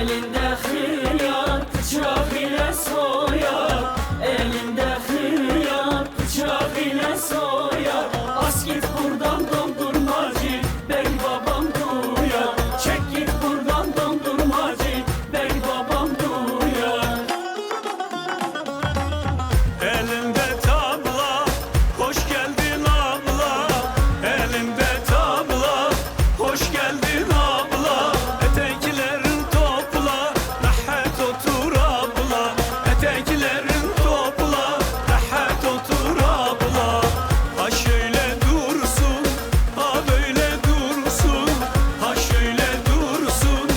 Elinde hıyar, bıçak ile soyar. Elinde hıyar, bıçak ile soyar. As git buradan dondurmacı, bey babam duyar. Çek git buradan dondurmacı, bey babam duyar. Elinde tabla, hoş geldin abla. Elinde tabla, hoş geldin abla. Eteklerin topla, rahat otur abla. Eteklerin topla, rahat otur abla. Ha şöyle dursun, ha böyle dursun. Ha şöyle dursun,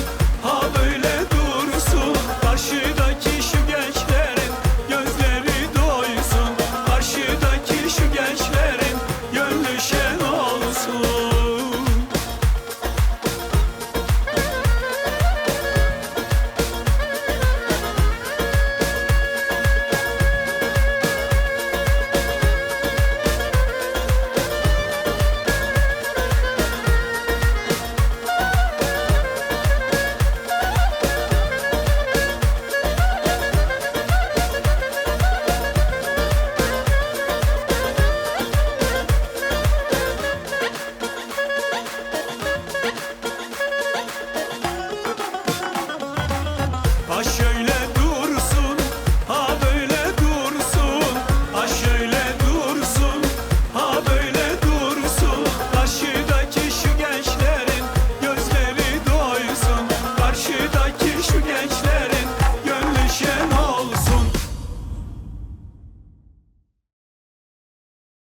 ha böyle dursun. Karşıdaki şu gençlerin gözleri doysun. Karşıdaki şu gençlerin gönlü şen olsun. Aşağı